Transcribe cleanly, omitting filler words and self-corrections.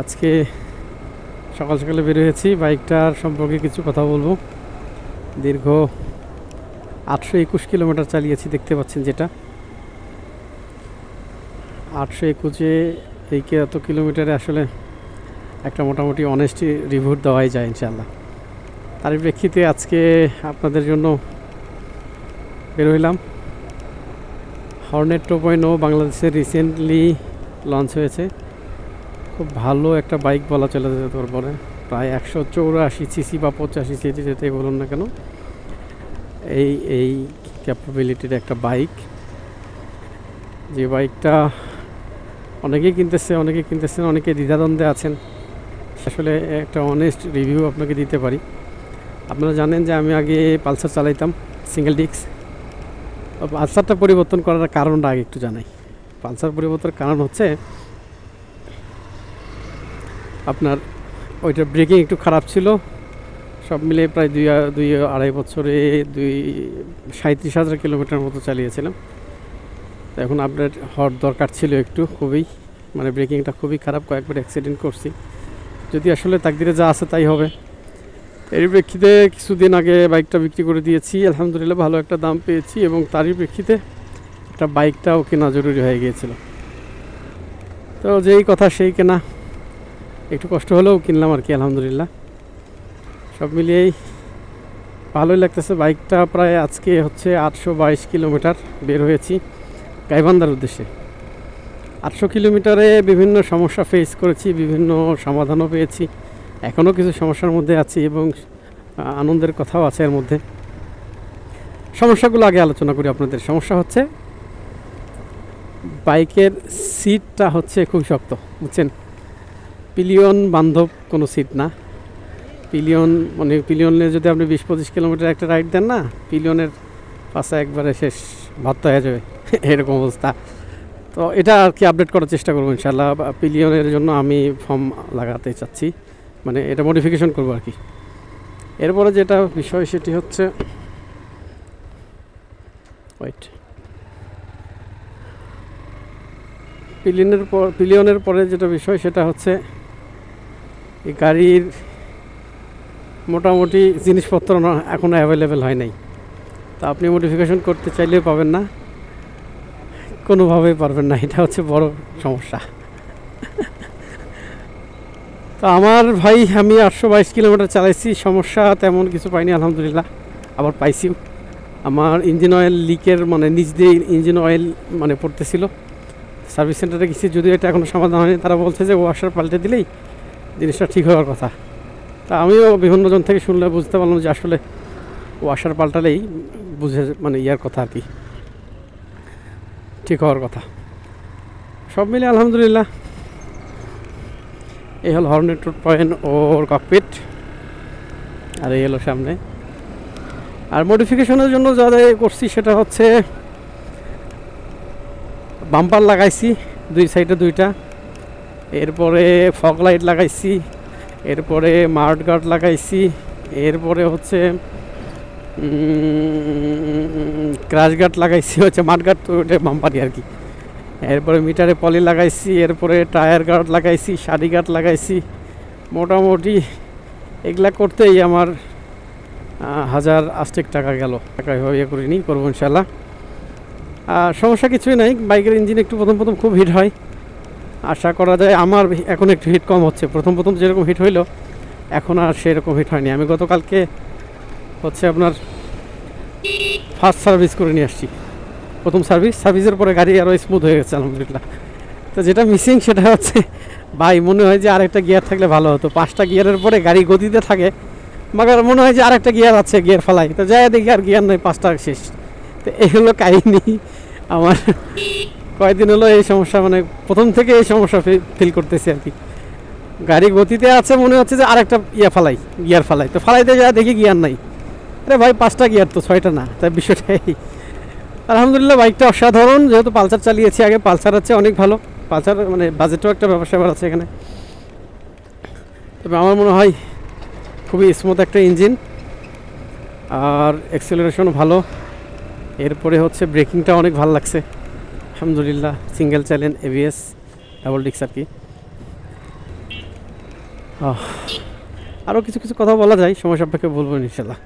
আজকে সকাল সকালে বের হয়েছি, বাইকটার সম্পর্কে কিছু কথা বলবো। দীর্ঘ 821 কিলোমিটার চালিয়েছি, দেখতে পাচ্ছেন যেটা 821-এ এই এত কিলোমিটারে আসলে একটা মোটামুটি অনেস্টি রিভিউ দেওয়াই যায় ইনশাল্লাহ। তার প্রেক্ষিতে আজকে আপনাদের জন্য বের হইলাম। হর্নেট 2.0 বাংলাদেশে রিসেন্টলি লঞ্চ হয়েছে। খুব ভালো একটা বাইক বলা চলে যেতে পারে। প্রায় 184 সিসি বা 85 সিসি যেটাই বলুন না কেন, এই ক্যাপাবিলিটির একটা বাইক। যে বাইকটা অনেকেই কিনতেছেন, অনেকে দ্বিধাদ্বন্দ্বে আছেন। আসলে একটা অনেস্ট রিভিউ আপনাকে দিতে পারি। আপনারা জানেন যে আমি আগে পালসার চালাইতাম সিঙ্গেল ডিস্ক। পালসারটা পরিবর্তন করার কারণটা আগে একটু জানাই। পালসার পরিবর্তনের কারণ হচ্ছে আপনার ওইটার ব্রেকিং একটু খারাপ ছিল। সব মিলে প্রায় 2-2.5 বছরে 37,000 কিলোমিটার মতো চালিয়েছিলাম। তো এখন আপডেট হওয়ার দরকার ছিল একটু, খুবই মানে ব্রেকিংটা খুবই খারাপ, কয়েকবার অ্যাক্সিডেন্ট করছি। যদি আসলে তাকদিরে যা আছে তাই হবে। এর প্রেক্ষিতে কিছুদিন আগে বাইকটা বিক্রি করে দিয়েছি, আলহামদুলিল্লাহ ভালো একটা দাম পেয়েছি, এবং তারই প্রেক্ষিতে একটা বাইকটাও কেনা জরুরি হয়ে গিয়েছিল। তো যেই কথা সেই কেনা, একটু কষ্ট হলেও কিনলাম আর কি, আলহামদুলিল্লাহ। সব মিলিয়েই ভালোই লাগতেছে। বাইকটা প্রায় আজকে হচ্ছে 822 কিলোমিটার বের হয়েছি গাইবান্ধার উদ্দেশ্যে। 800 কিলোমিটারে বিভিন্ন সমস্যা ফেস করেছি, বিভিন্ন সমাধানও পেয়েছি। এখনও কিছু সমস্যার মধ্যে আছি এবং আনন্দের কথাও আছে এর মধ্যে। সমস্যাগুলো আগে আলোচনা করি আপনাদের। সমস্যা হচ্ছে বাইকের সিটটা হচ্ছে খুব শক্ত, বুঝছেন। পিলিয়ন বান্ধব কোনো সিট না। পিলিয়নে যদি আপনি 20-25 কিলোমিটার একটা রাইড দেন না, পিলিয়নের পাশে একবারে শেষ, ভাত হয়ে যাবে এরকম অবস্থা। তো এটা আর কি আপডেট করার চেষ্টা করবো ইনশাল্লাহ। পিলিয়নের জন্য আমি ফর্ম লাগাতে চাচ্ছি, মানে এটা মডিফিকেশন করবো আর কি। এরপরে যেটা বিষয় সেটি হচ্ছে পিলিয়নের পরে যেটা বিষয় সেটা হচ্ছে এই গাড়ির মোটামুটি জিনিসপত্র এখনও অ্যাভেলেবেল হয় নাই। তা আপনি মডিফিকেশন করতে চাইলেও পাবেন না, কোনোভাবেই পারবেন না। এটা হচ্ছে বড় সমস্যা। তো আমার ভাই, আমি 822 কিলোমিটার চালাইছি, সমস্যা তেমন কিছু পাইনি আলহামদুলিল্লাহ। আবার পাইছিও, আমার ইঞ্জিন অয়েল লিকের মানে নিচ দিয়ে ইঞ্জিন অয়েল মানে পড়তেছিল। সার্ভিস সেন্টারে গেছি, যদিও এটা এখনও সমাধান হয়নি। তারা বলছে যে ওয়াশার পাল্টে দিলেই জিনিসটা ঠিক হওয়ার কথা। তা আমিও বিভিন্ন জন থেকে শুনলে বুঝতে পারলাম যে আসলে ওয়াশার পাল্টালেই বুঝে মানে ইয়ার কথা আর কি, ঠিক হওয়ার কথা। সব মিলে আলহামদুলিল্লাহ। এই হলো হর্নেট 2.0 ককপিট, আর এই হলো সামনে। আর মডিফিকেশনের জন্য যা যা করছি সেটা হচ্ছে বাম্পার লাগাইছি 2 সাইডে 2টা, এরপরে ফগ লাইট লাগাইছি, এরপরে মাড গার্ড লাগাইছি, এরপরে হচ্ছে ক্র্যাশ গার্ড লাগাইছি, হচ্ছে মাড গার্ড তো ওটা বাম্পারই আর কি। এরপরে মিটারে পলি লাগাইছি, এরপরে টায়ার গার্ড লাগাইছি, শাড়ি গার্ড লাগাইছি। মোটামুটি এগুলা করতেই আমার 1000 টাকা গেল। টাকা ইয়ে করিনি, করবো ইনশাল্লাহ। আর সমস্যা কিছুই নাই। বাইকের ইঞ্জিন একটু প্রথম খুব হিট হয়, আশা করা যায়। আমার এখন একটু হিট কম হচ্ছে, প্রথম যেরকম হিট হইলো এখন আর সেরকম হিট হয়নি। আমি গতকালকে হচ্ছে আপনার ফার্স্ট সার্ভিস করে নিয়ে আসছি। প্রথম সার্ভিসের পরে গাড়ি আরও স্মুথ হয়ে গেছে আলহামদুলিল্লাহ। তো যেটা মিসিং সেটা হচ্ছে ভাই, মনে হয় যে আরেকটা গিয়ার থাকলে ভালো হতো। 5টা গিয়ারের পরে গাড়ি গতিতে থাকে, মাগার মনে হয় যে আরেকটা গিয়ার আছে, গিয়ার ফালাই। তো যাই দেখি আর গিয়ার নয়, 5টা শেষ। তো এই হলো কাহিনি আমার। কয়েকদিন হলো এই সমস্যা, মানে প্রথম থেকে এই সমস্যা ফিল করতেছি আর কি। গাড়ি গতিতে আছে, মনে হচ্ছে যে আরেকটা গিয়ার ফালাই। তো ফালাইতে যা দেখি গিয়ার নাই। আরে ভাই, 5টা গিয়ার তো, 6টা না। তাই বিষয়টাই আলহামদুলিল্লাহ। বাইকটা অসাধারণ। যেহেতু পালসার চালিয়েছি আগে, পালসার হচ্ছে অনেক ভালো। পালসার মানে বাজেটও একটা ব্যবসা আছে এখানে। তবে আমার মনে হয় খুবই স্মুথ একটা ইঞ্জিন, আর অ্যাক্সেলারেশনও ভালো। এরপরে হচ্ছে ব্রেকিংটা অনেক ভালো লাগছে আলহামদুলিল্লাহ। Single channel ABS double disc আর কি। আরও কিছু কিছু কথা বলা যায়, সময় সাপেক্ষে বলবো ইনশাল্লাহ।